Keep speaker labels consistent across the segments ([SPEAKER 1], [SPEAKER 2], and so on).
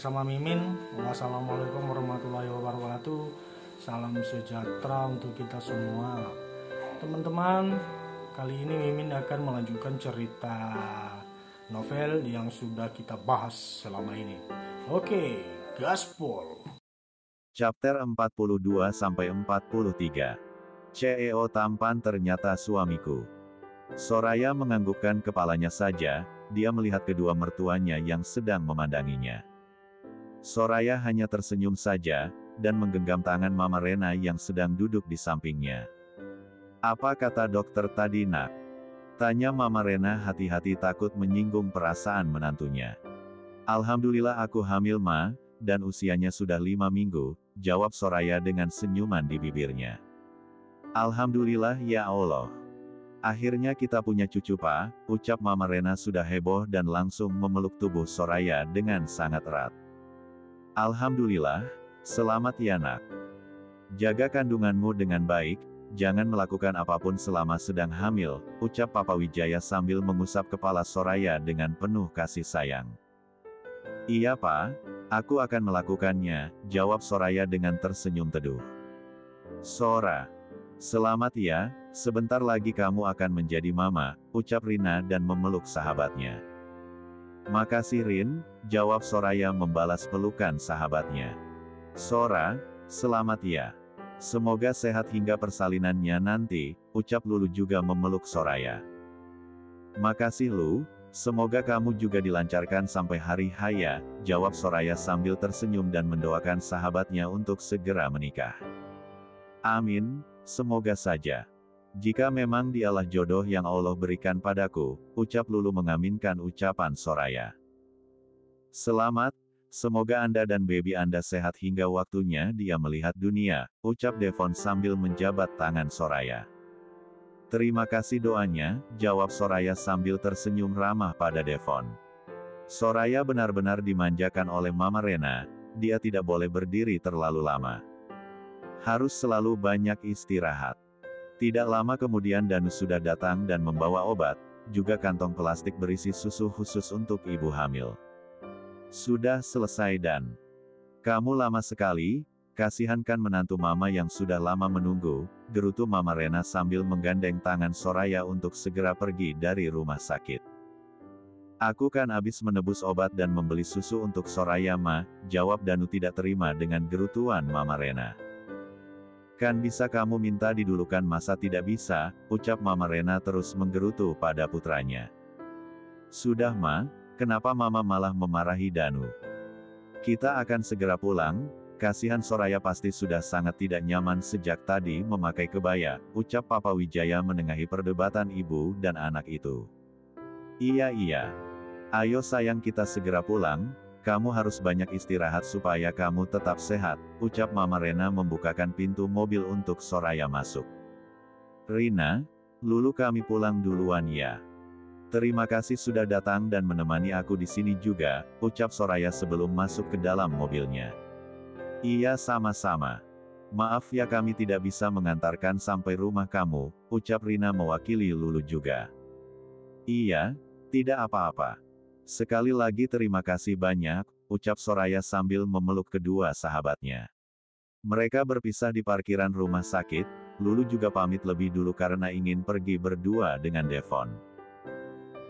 [SPEAKER 1] bersama Mimin. Wassalamualaikum warahmatullahi wabarakatuh. Salam sejahtera untuk kita semua. Teman-teman, kali ini Mimin akan melanjutkan cerita novel yang sudah kita bahas selama ini. Oke, gaspol.
[SPEAKER 2] Chapter 42-43. CEO tampan ternyata suamiku. Soraya menganggukkan kepalanya saja, dia melihat kedua mertuanya yang sedang memandanginya. Soraya hanya tersenyum saja, dan menggenggam tangan Mama Rena yang sedang duduk di sampingnya. "Apa kata dokter tadi, Nak?" tanya Mama Rena hati-hati takut menyinggung perasaan menantunya. "Alhamdulillah aku hamil, Ma, dan usianya sudah 5 minggu, jawab Soraya dengan senyuman di bibirnya. "Alhamdulillah ya Allah. Akhirnya kita punya cucu, Pak," ucap Mama Rena sudah heboh dan langsung memeluk tubuh Soraya dengan sangat erat. "Alhamdulillah, selamat ya Nak. Jaga kandunganmu dengan baik, jangan melakukan apapun selama sedang hamil," ucap Papa Wijaya sambil mengusap kepala Soraya dengan penuh kasih sayang. "Iya Pak, aku akan melakukannya," jawab Soraya dengan tersenyum teduh. "Sora, selamat ya, sebentar lagi kamu akan menjadi mama," ucap Rina dan memeluk sahabatnya. "Makasih Rin," jawab Soraya membalas pelukan sahabatnya. "Sora, selamat ya. Semoga sehat hingga persalinannya nanti," ucap Lulu juga memeluk Soraya. "Makasih Lu, semoga kamu juga dilancarkan sampai hari haya," jawab Soraya sambil tersenyum dan mendoakan sahabatnya untuk segera menikah. "Amin, semoga saja. Jika memang dialah jodoh yang Allah berikan padaku," ucap Lulu mengaminkan ucapan Soraya. "Selamat, semoga Anda dan baby Anda sehat hingga waktunya dia melihat dunia," ucap Devon sambil menjabat tangan Soraya. "Terima kasih doanya," jawab Soraya sambil tersenyum ramah pada Devon. Soraya benar-benar dimanjakan oleh Mama Rena, dia tidak boleh berdiri terlalu lama. Harus selalu banyak istirahat. Tidak lama kemudian Danu sudah datang dan membawa obat, juga kantong plastik berisi susu khusus untuk ibu hamil. "Sudah selesai Dan. Kamu lama sekali, kasihankan menantu Mama yang sudah lama menunggu," gerutu Mama Rena sambil menggandeng tangan Soraya untuk segera pergi dari rumah sakit. "Aku kan habis menebus obat dan membeli susu untuk Soraya Ma," jawab Danu tidak terima dengan gerutuan Mama Rena. "Kan bisa kamu minta didulukan masa tidak bisa," ucap Mama Rena terus menggerutu pada putranya. "Sudah Ma, kenapa Mama malah memarahi Danu? Kita akan segera pulang, kasihan Soraya pasti sudah sangat tidak nyaman sejak tadi memakai kebaya," ucap Papa Wijaya menengahi perdebatan ibu dan anak itu. Iya, ayo sayang kita segera pulang, kamu harus banyak istirahat supaya kamu tetap sehat," ucap Mama Rena membukakan pintu mobil untuk Soraya masuk. "Rina, Lulu kami pulang duluan ya. Terima kasih sudah datang dan menemani aku di sini juga," ucap Soraya sebelum masuk ke dalam mobilnya. "Iya sama-sama. Maaf ya kami tidak bisa mengantarkan sampai rumah kamu," ucap Rina mewakili Lulu juga. "Iya, tidak apa-apa. Sekali lagi terima kasih banyak," ucap Soraya sambil memeluk kedua sahabatnya. Mereka berpisah di parkiran rumah sakit, Lulu juga pamit lebih dulu karena ingin pergi berdua dengan Devon.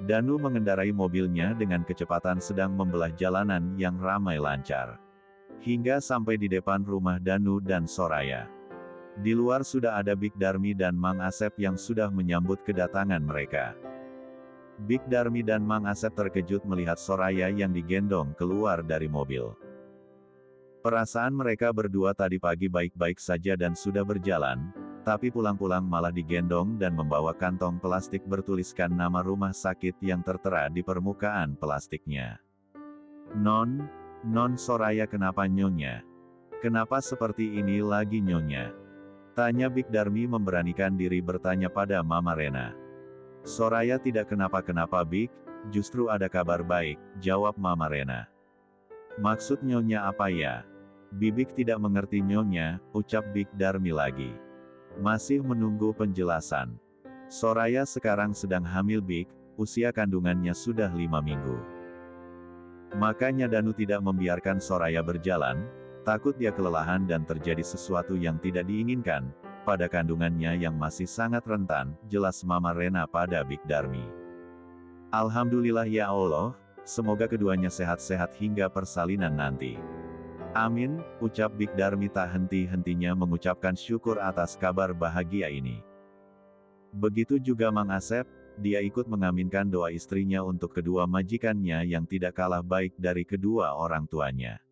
[SPEAKER 2] Danu mengendarai mobilnya dengan kecepatan sedang membelah jalanan yang ramai lancar. Hingga sampai di depan rumah Danu dan Soraya. Di luar sudah ada Big Darmi dan Mang Asep yang sudah menyambut kedatangan mereka. Big Darmi dan Mang Asep terkejut melihat Soraya yang digendong keluar dari mobil. Perasaan mereka berdua tadi pagi baik-baik saja dan sudah berjalan, tapi pulang-pulang malah digendong dan membawa kantong plastik bertuliskan nama rumah sakit yang tertera di permukaan plastiknya. Non Soraya kenapa Nyonya? Kenapa seperti ini lagi Nyonya?" tanya Big Darmi memberanikan diri bertanya pada Mama Rena. "Soraya tidak kenapa-kenapa Big, justru ada kabar baik," jawab Mama Rena. "Maksud Nyonya apa ya?" "Bibik tidak mengerti Nyonya," ucap Big Darmi lagi. Masih menunggu penjelasan. Soraya sekarang sedang hamil Big, usia kandungannya sudah 5 minggu. Makanya Danu tidak membiarkan Soraya berjalan, takut dia kelelahan dan terjadi sesuatu yang tidak diinginkan, pada kandungannya yang masih sangat rentan, jelas Mama Rena pada Big Darmi. Alhamdulillah ya Allah, semoga keduanya sehat-sehat hingga persalinan nanti. Amin, ucap Big Darmi tak henti-hentinya mengucapkan syukur atas kabar bahagia ini. Begitu juga Mang Asep, dia ikut mengaminkan doa istrinya untuk kedua majikannya yang tidak kalah baik dari kedua orang tuanya.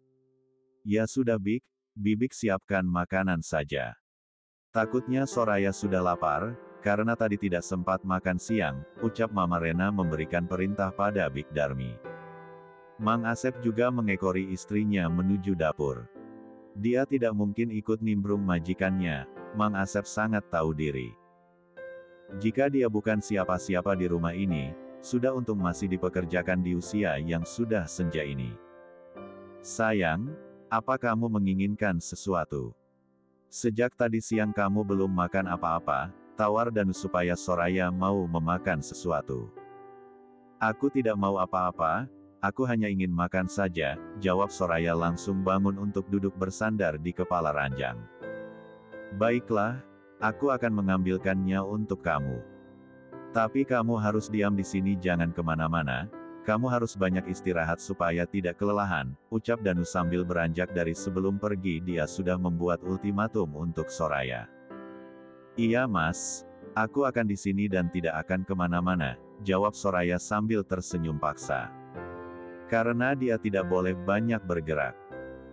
[SPEAKER 2] Ya sudah Big, Bibik siapkan makanan saja. Takutnya Soraya sudah lapar, karena tadi tidak sempat makan siang, ucap Mama Rena memberikan perintah pada Big Darmi. Mang Asep juga mengekori istrinya menuju dapur. Dia tidak mungkin ikut nimbrung majikannya, Mang Asep sangat tahu diri. Jika dia bukan siapa-siapa di rumah ini, sudah untung masih dipekerjakan di usia yang sudah senja ini. Sayang, apa kamu menginginkan sesuatu? Sejak tadi siang kamu belum makan apa-apa, tawar Danu supaya Soraya mau memakan sesuatu. Aku tidak mau apa-apa, aku hanya ingin makan saja, jawab Soraya langsung bangun untuk duduk bersandar di kepala ranjang. Baiklah, aku akan mengambilkannya untuk kamu. Tapi kamu harus diam di sini, jangan kemana-mana, kamu harus banyak istirahat supaya tidak kelelahan, ucap Danu sambil beranjak dari sebelum pergi dia sudah membuat ultimatum untuk Soraya. Iya Mas, aku akan di sini dan tidak akan kemana-mana, jawab Soraya sambil tersenyum paksa. Karena dia tidak boleh banyak bergerak.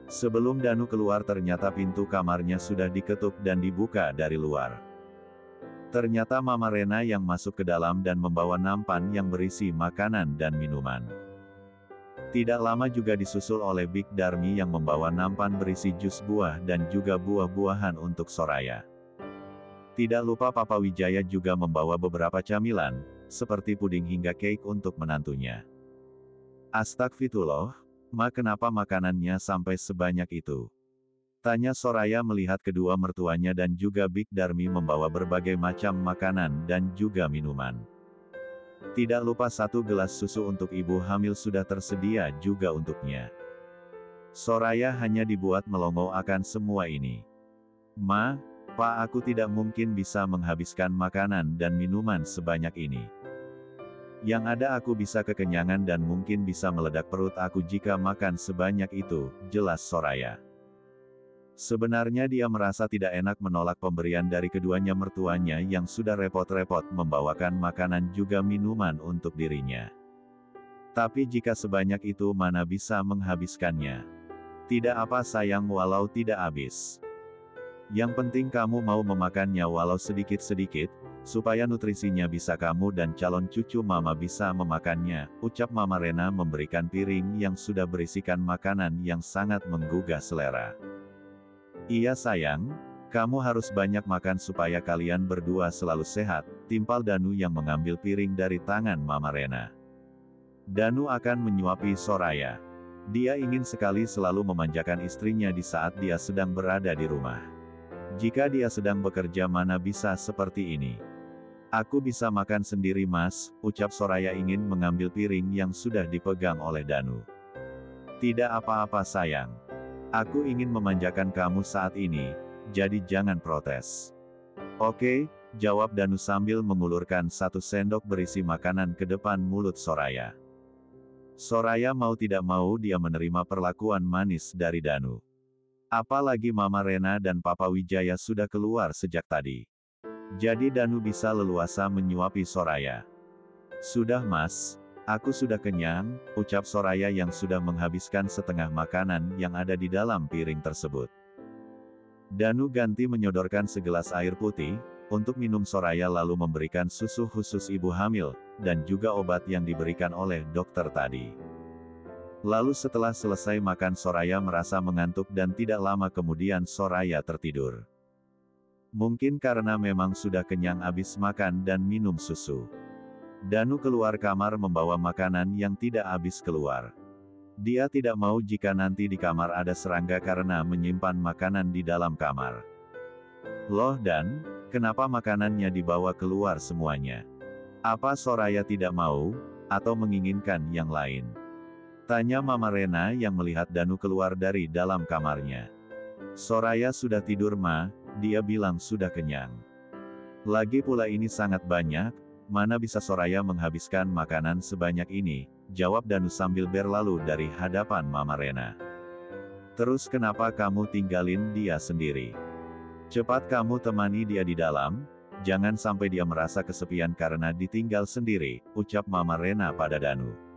[SPEAKER 2] Sebelum Danu keluar ternyata pintu kamarnya sudah diketuk dan dibuka dari luar. Ternyata Mama Rena yang masuk ke dalam dan membawa nampan yang berisi makanan dan minuman. Tidak lama juga disusul oleh Big Darmi yang membawa nampan berisi jus buah dan juga buah-buahan untuk Soraya. Tidak lupa Papa Wijaya juga membawa beberapa camilan, seperti puding hingga cake untuk menantunya. Astagfirullah, Ma, kenapa makanannya sampai sebanyak itu? Tanya Soraya melihat kedua mertuanya dan juga Big Darmi membawa berbagai macam makanan dan juga minuman. Tidak lupa 1 gelas susu untuk ibu hamil sudah tersedia juga untuknya. Soraya hanya dibuat melongo akan semua ini. Ma, Pa, aku tidak mungkin bisa menghabiskan makanan dan minuman sebanyak ini. Yang ada aku bisa kekenyangan dan mungkin bisa meledak perut aku jika makan sebanyak itu, jelas Soraya. Sebenarnya dia merasa tidak enak menolak pemberian dari keduanya mertuanya yang sudah repot-repot membawakan makanan juga minuman untuk dirinya. Tapi jika sebanyak itu mana bisa menghabiskannya? Tidak apa sayang walau tidak habis. Yang penting kamu mau memakannya walau sedikit-sedikit, supaya nutrisinya bisa kamu dan calon cucu Mama bisa memakannya, ucap Mama Rena memberikan piring yang sudah berisikan makanan yang sangat menggugah selera. Iya sayang, kamu harus banyak makan supaya kalian berdua selalu sehat, timpal Danu yang mengambil piring dari tangan Mama Rena. Danu akan menyuapi Soraya. Dia ingin sekali selalu memanjakan istrinya di saat dia sedang berada di rumah. Jika dia sedang bekerja mana bisa seperti ini. Aku bisa makan sendiri Mas, ucap Soraya ingin mengambil piring yang sudah dipegang oleh Danu. Tidak apa-apa sayang. Aku ingin memanjakan kamu saat ini, jadi jangan protes. Oke, jawab Danu sambil mengulurkan 1 sendok berisi makanan ke depan mulut Soraya. Soraya mau tidak mau dia menerima perlakuan manis dari Danu. Apalagi Mama Rena dan Papa Wijaya sudah keluar sejak tadi. Jadi Danu bisa leluasa menyuapi Soraya. Sudah Mas, aku sudah kenyang, ucap Soraya yang sudah menghabiskan setengah makanan yang ada di dalam piring tersebut. Danu ganti menyodorkan segelas air putih, untuk minum Soraya lalu memberikan susu khusus ibu hamil, dan juga obat yang diberikan oleh dokter tadi. Lalu setelah selesai makan Soraya merasa mengantuk dan tidak lama kemudian Soraya tertidur. Mungkin karena memang sudah kenyang abis makan dan minum susu. Danu keluar kamar membawa makanan yang tidak habis keluar. Dia tidak mau jika nanti di kamar ada serangga karena menyimpan makanan di dalam kamar. Loh Dan, kenapa makanannya dibawa keluar semuanya? Apa Soraya tidak mau, atau menginginkan yang lain? Tanya Mama Rena yang melihat Danu keluar dari dalam kamarnya. Soraya sudah tidur Ma, dia bilang sudah kenyang. Lagi pula ini sangat banyak, mana bisa Soraya menghabiskan makanan sebanyak ini, jawab Danu sambil berlalu dari hadapan Mama Rena. Terus kenapa kamu tinggalin dia sendiri? Cepat kamu temani dia di dalam, jangan sampai dia merasa kesepian karena ditinggal sendiri, ucap Mama Rena pada Danu.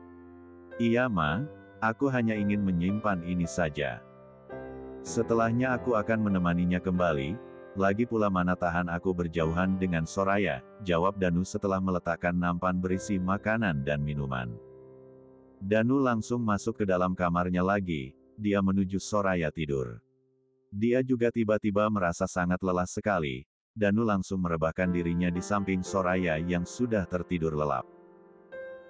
[SPEAKER 2] Iya Ma, aku hanya ingin menyimpan ini saja. Setelahnya aku akan menemaninya kembali, lagi pula mana tahan aku berjauhan dengan Soraya, jawab Danu setelah meletakkan nampan berisi makanan dan minuman. Danu langsung masuk ke dalam kamarnya lagi, dia menuju Soraya tidur. Dia juga tiba-tiba merasa sangat lelah sekali, Danu langsung merebahkan dirinya di samping Soraya yang sudah tertidur lelap.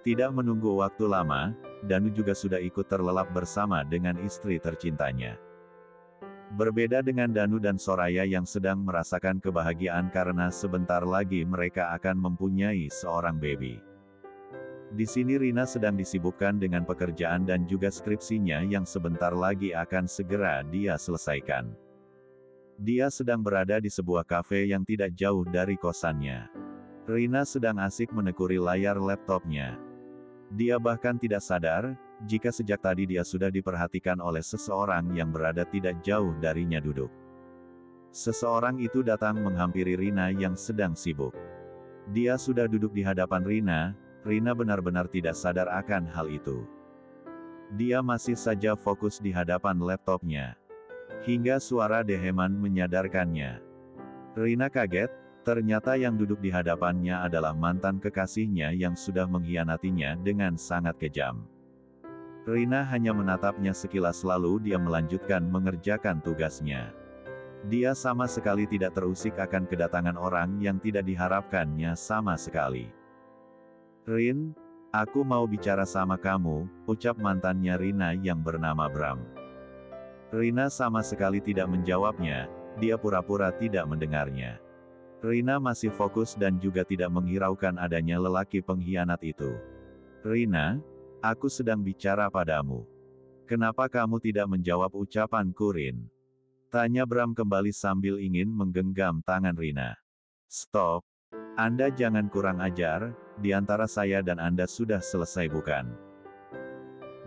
[SPEAKER 2] Tidak menunggu waktu lama, Danu juga sudah ikut terlelap bersama dengan istri tercintanya. Berbeda dengan Danu dan Soraya yang sedang merasakan kebahagiaan karena sebentar lagi mereka akan mempunyai seorang baby. Di sini Rina sedang disibukkan dengan pekerjaan dan juga skripsinya yang sebentar lagi akan segera dia selesaikan. Dia sedang berada di sebuah kafe yang tidak jauh dari kosannya. Rina sedang asik menekuni layar laptopnya. Dia bahkan tidak sadar, jika sejak tadi dia sudah diperhatikan oleh seseorang yang berada tidak jauh darinya duduk. Seseorang itu datang menghampiri Rina yang sedang sibuk. Dia sudah duduk di hadapan Rina, Rina benar-benar tidak sadar akan hal itu. Dia masih saja fokus di hadapan laptopnya. Hingga suara deheman menyadarkannya. Rina kaget, ternyata yang duduk di hadapannya adalah mantan kekasihnya yang sudah mengkhianatinya dengan sangat kejam. Rina hanya menatapnya sekilas lalu dia melanjutkan mengerjakan tugasnya. Dia sama sekali tidak terusik akan kedatangan orang yang tidak diharapkannya sama sekali. Rin, aku mau bicara sama kamu, ucap mantannya Rina yang bernama Bram. Rina sama sekali tidak menjawabnya, dia pura-pura tidak mendengarnya. Rina masih fokus dan juga tidak menghiraukan adanya lelaki pengkhianat itu. Rina, aku sedang bicara padamu. Kenapa kamu tidak menjawab ucapanku Rin? Tanya Bram kembali sambil ingin menggenggam tangan Rina. Stop. Anda jangan kurang ajar, di antara saya dan Anda sudah selesai bukan?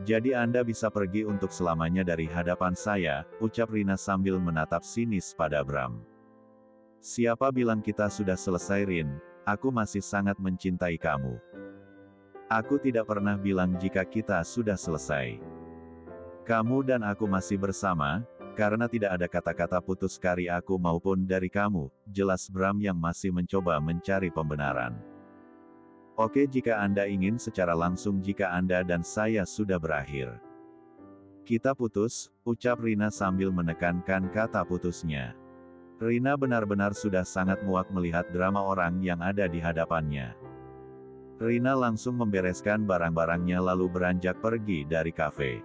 [SPEAKER 2] Jadi Anda bisa pergi untuk selamanya dari hadapan saya, ucap Rina sambil menatap sinis pada Bram. Siapa bilang kita sudah selesai Rin, aku masih sangat mencintai kamu. Aku tidak pernah bilang jika kita sudah selesai. Kamu dan aku masih bersama, karena tidak ada kata-kata putus dari aku maupun dari kamu, jelas Bram yang masih mencoba mencari pembenaran. Oke jika Anda ingin secara langsung jika Anda dan saya sudah berakhir. Kita putus, ucap Rina sambil menekankan kata putusnya. Rina benar-benar sudah sangat muak melihat drama orang yang ada di hadapannya. Rina langsung membereskan barang-barangnya lalu beranjak pergi dari kafe.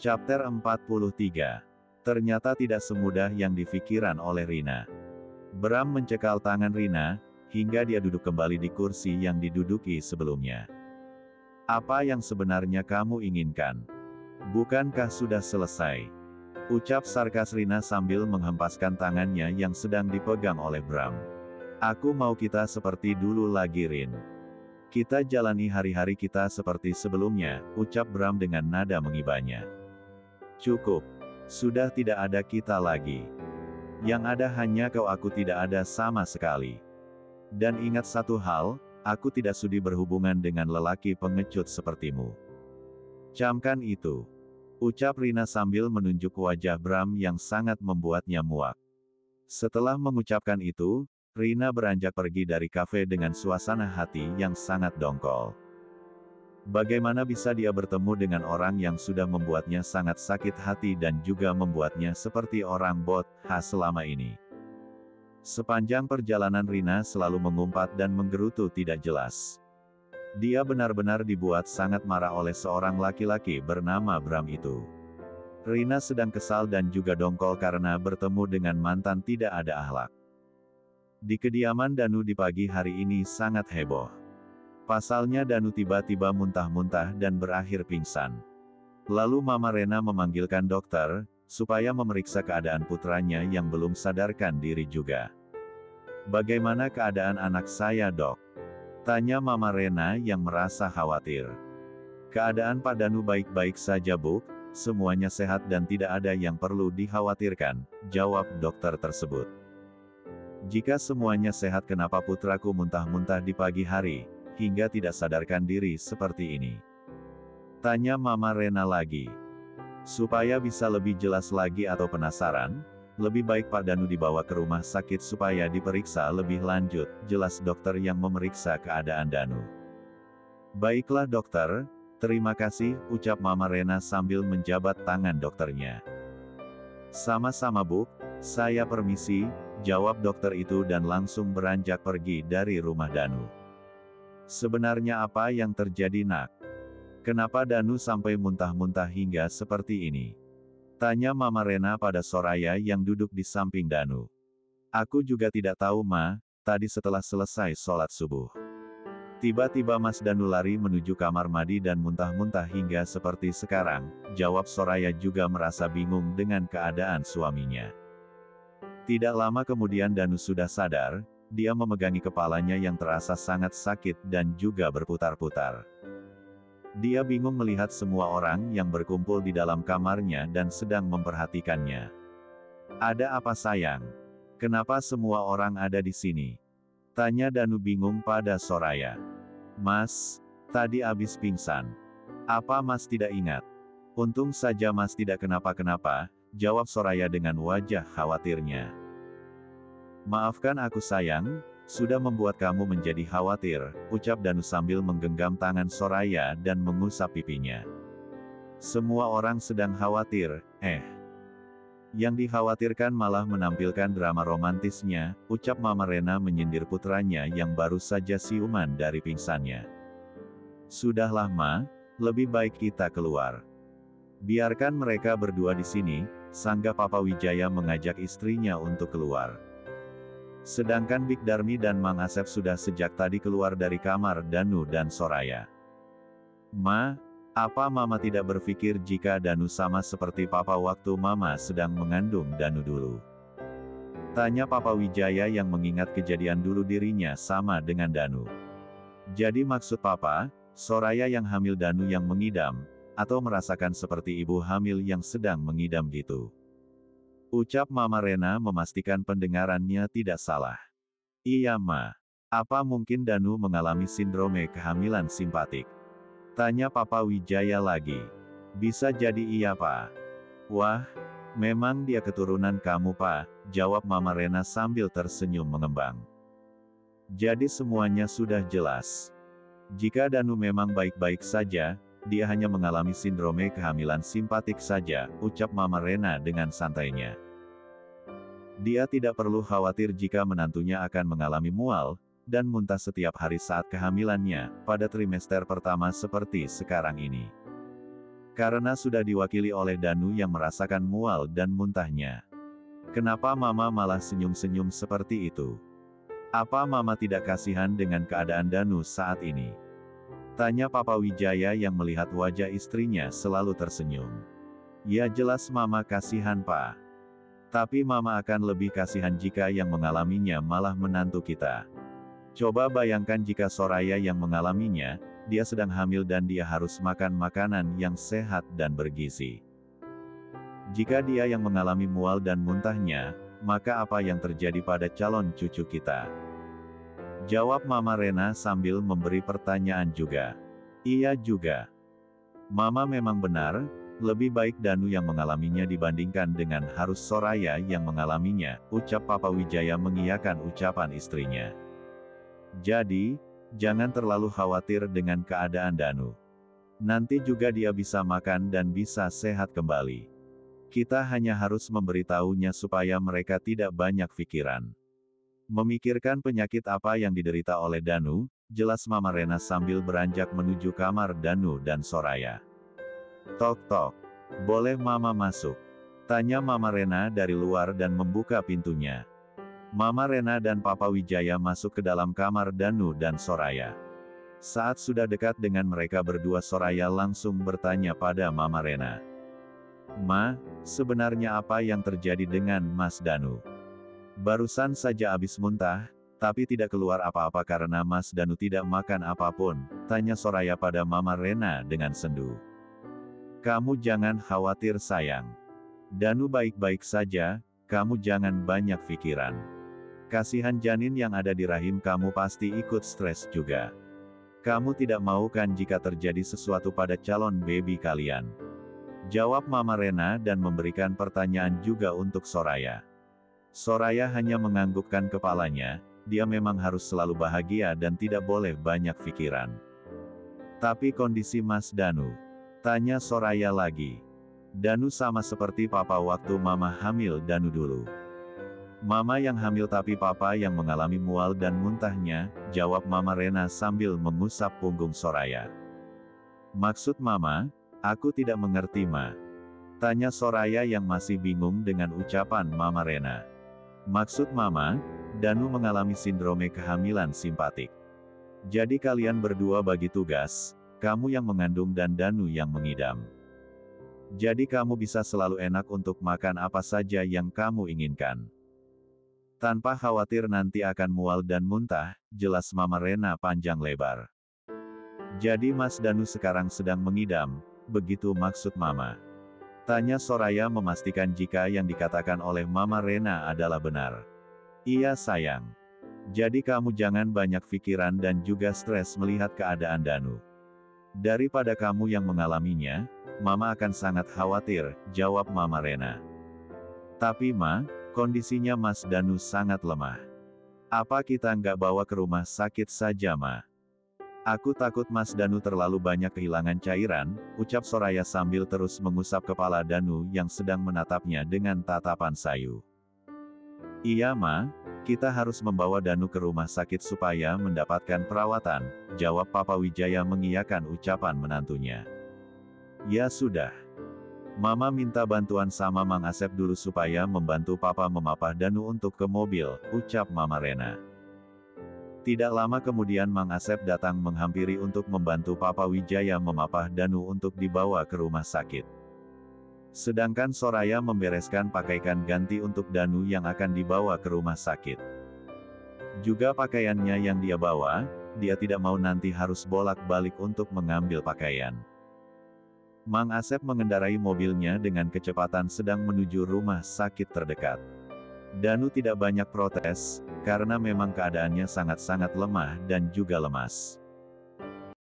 [SPEAKER 2] Chapter 43. Ternyata tidak semudah yang difikirkan oleh Rina. Bram mencekal tangan Rina, hingga dia duduk kembali di kursi yang diduduki sebelumnya. Apa yang sebenarnya kamu inginkan? Bukankah sudah selesai? Ucap sarkas Rina sambil menghempaskan tangannya yang sedang dipegang oleh Bram. Aku mau kita seperti dulu lagi Rin. Kita jalani hari-hari kita seperti sebelumnya, ucap Bram dengan nada mengibanya. Cukup. Sudah tidak ada kita lagi. Yang ada hanya kau aku tidak ada sama sekali. Dan ingat satu hal, aku tidak sudi berhubungan dengan lelaki pengecut sepertimu. Camkan itu. Ucap Rina sambil menunjuk wajah Bram yang sangat membuatnya muak. Setelah mengucapkan itu, Rina beranjak pergi dari kafe dengan suasana hati yang sangat dongkol. Bagaimana bisa dia bertemu dengan orang yang sudah membuatnya sangat sakit hati dan juga membuatnya seperti orang bodoh selama ini. Sepanjang perjalanan Rina selalu mengumpat dan menggerutu tidak jelas. Dia benar-benar dibuat sangat marah oleh seorang laki-laki bernama Bram itu. Rina sedang kesal dan juga dongkol karena bertemu dengan mantan tidak ada akhlak. Di kediaman Danu di pagi hari ini sangat heboh. Pasalnya Danu tiba-tiba muntah-muntah dan berakhir pingsan. Lalu Mama Rena memanggilkan dokter, supaya memeriksa keadaan putranya yang belum sadarkan diri juga. "Bagaimana keadaan anak saya, Dok?" tanya Mama Rena yang merasa khawatir. "Keadaan Pak Danu baik-baik saja, Bu. Semuanya sehat dan tidak ada yang perlu dikhawatirkan," jawab dokter tersebut. "Jika semuanya sehat, kenapa putraku muntah-muntah di pagi hari, hingga tidak sadarkan diri seperti ini?" tanya Mama Rena lagi. Supaya bisa lebih jelas lagi atau penasaran, lebih baik Pak Danu dibawa ke rumah sakit supaya diperiksa lebih lanjut, jelas dokter yang memeriksa keadaan Danu. "Baiklah dokter, terima kasih," ucap Mama Rena sambil menjabat tangan dokternya. "Sama-sama Bu, saya permisi," jawab dokter itu dan langsung beranjak pergi dari rumah Danu. "Sebenarnya apa yang terjadi, Nak? Kenapa Danu sampai muntah-muntah hingga seperti ini?" tanya Mama Rena pada Soraya yang duduk di samping Danu. "Aku juga tidak tahu, Ma, tadi setelah selesai sholat subuh. Tiba-tiba Mas Danu lari menuju kamar mandi dan muntah-muntah hingga seperti sekarang," jawab Soraya juga merasa bingung dengan keadaan suaminya. Tidak lama kemudian Danu sudah sadar, dia memegangi kepalanya yang terasa sangat sakit dan juga berputar-putar. Dia bingung melihat semua orang yang berkumpul di dalam kamarnya dan sedang memperhatikannya. "Ada apa sayang? Kenapa semua orang ada di sini?" tanya Danu bingung pada Soraya. "Mas, tadi habis pingsan. Apa Mas tidak ingat?" "Untung saja Mas tidak kenapa-kenapa," jawab Soraya dengan wajah khawatirnya. "Maafkan aku sayang, sudah membuat kamu menjadi khawatir," ucap Danu sambil menggenggam tangan Soraya dan mengusap pipinya. "Semua orang sedang khawatir, Yang dikhawatirkan malah menampilkan drama romantisnya," ucap Mama Rena menyindir putranya yang baru saja siuman dari pingsannya. "Sudahlah Ma, lebih baik kita keluar. Biarkan mereka berdua di sini," sanggah Papa Wijaya mengajak istrinya untuk keluar. Sedangkan Big Darmi dan Mang Asep sudah sejak tadi keluar dari kamar Danu dan Soraya. "Ma, apa Mama tidak berpikir jika Danu sama seperti Papa waktu Mama sedang mengandung Danu dulu?" tanya Papa Wijaya yang mengingat kejadian dulu dirinya sama dengan Danu. "Jadi maksud Papa, Soraya yang hamil Danu yang mengidam, atau merasakan seperti ibu hamil yang sedang mengidam gitu?" ucap Mama Rena memastikan pendengarannya tidak salah. "Iya Ma. Apa mungkin Danu mengalami sindrome kehamilan simpatik?" tanya Papa Wijaya lagi. "Bisa jadi iya Pak." "Wah, memang dia keturunan kamu Pak," jawab Mama Rena sambil tersenyum mengembang. "Jadi semuanya sudah jelas. Jika Danu memang baik-baik saja, dia hanya mengalami sindrome kehamilan simpatik saja," ucap Mama Rena dengan santainya. "Dia tidak perlu khawatir jika menantunya akan mengalami mual dan muntah setiap hari saat kehamilannya, pada trimester pertama seperti sekarang ini. Karena sudah diwakili oleh Danu yang merasakan mual dan muntahnya." "Kenapa Mama malah senyum-senyum seperti itu? Apa Mama tidak kasihan dengan keadaan Danu saat ini?" tanya Papa Wijaya yang melihat wajah istrinya selalu tersenyum. "Ya jelas Mama kasihan Pak. Tapi Mama akan lebih kasihan jika yang mengalaminya malah menantu kita. Coba bayangkan jika Soraya yang mengalaminya, dia sedang hamil dan dia harus makan makanan yang sehat dan bergizi. Jika dia yang mengalami mual dan muntahnya, maka apa yang terjadi pada calon cucu kita?" jawab Mama Rena sambil memberi pertanyaan juga. "Iya juga. Mama memang benar, lebih baik Danu yang mengalaminya dibandingkan dengan harus Soraya yang mengalaminya," ucap Papa Wijaya mengiyakan ucapan istrinya. "Jadi, jangan terlalu khawatir dengan keadaan Danu. Nanti juga dia bisa makan dan bisa sehat kembali. Kita hanya harus memberitahunya supaya mereka tidak banyak pikiran. Memikirkan penyakit apa yang diderita oleh Danu," jelas Mama Rena sambil beranjak menuju kamar Danu dan Soraya. "Tok tok. Boleh Mama masuk?" tanya Mama Rena dari luar dan membuka pintunya. Mama Rena dan Papa Wijaya masuk ke dalam kamar Danu dan Soraya. Saat sudah dekat dengan mereka berdua, Soraya langsung bertanya pada Mama Rena. "Ma, sebenarnya apa yang terjadi dengan Mas Danu? Barusan saja habis muntah, tapi tidak keluar apa-apa karena Mas Danu tidak makan apapun," tanya Soraya pada Mama Rena dengan sendu. "Kamu jangan khawatir sayang. Danu baik-baik saja, kamu jangan banyak pikiran. Kasihan janin yang ada di rahim kamu pasti ikut stres juga. Kamu tidak mau kan jika terjadi sesuatu pada calon baby kalian?" Jawab Mama Rena dan memberikan pertanyaan juga untuk Soraya. Soraya hanya menganggukkan kepalanya, dia memang harus selalu bahagia dan tidak boleh banyak pikiran. "Tapi kondisi Mas Danu?" tanya Soraya lagi. "Danu sama seperti Papa waktu Mama hamil Danu dulu. Mama yang hamil tapi Papa yang mengalami mual dan muntahnya," jawab Mama Rena sambil mengusap punggung Soraya. "Maksud Mama? Aku tidak mengerti Ma," tanya Soraya yang masih bingung dengan ucapan Mama Rena. "Maksud Mama, Danu mengalami sindrome kehamilan simpatik. Jadi kalian berdua bagi tugas, kamu yang mengandung dan Danu yang mengidam. Jadi kamu bisa selalu enak untuk makan apa saja yang kamu inginkan. Tanpa khawatir nanti akan mual dan muntah," jelas Mama Rena panjang lebar. "Jadi Mas Danu sekarang sedang mengidam, begitu maksud Mama?" tanya Soraya memastikan jika yang dikatakan oleh Mama Rena adalah benar. "Iya sayang. Jadi kamu jangan banyak pikiran dan juga stres melihat keadaan Danu. Daripada kamu yang mengalaminya, Mama akan sangat khawatir," jawab Mama Rena. "Tapi Ma, kondisinya Mas Danu sangat lemah. Apa kita nggak bawa ke rumah sakit saja Ma? Aku takut Mas Danu terlalu banyak kehilangan cairan," ucap Soraya sambil terus mengusap kepala Danu yang sedang menatapnya dengan tatapan sayu. "Iya Ma, kita harus membawa Danu ke rumah sakit supaya mendapatkan perawatan," jawab Papa Wijaya mengiyakan ucapan menantunya. "Ya sudah. Mama minta bantuan sama Mang Asep dulu supaya membantu Papa memapah Danu untuk ke mobil," ucap Mama Rena. Tidak lama kemudian Mang Asep datang menghampiri untuk membantu Papa Wijaya memapah Danu untuk dibawa ke rumah sakit. Sedangkan Soraya membereskan pakaian ganti untuk Danu yang akan dibawa ke rumah sakit. Juga pakaiannya yang dia bawa, dia tidak mau nanti harus bolak-balik untuk mengambil pakaian. Mang Asep mengendarai mobilnya dengan kecepatan sedang menuju rumah sakit terdekat. Danu tidak banyak protes, karena memang keadaannya sangat-sangat lemah dan juga lemas.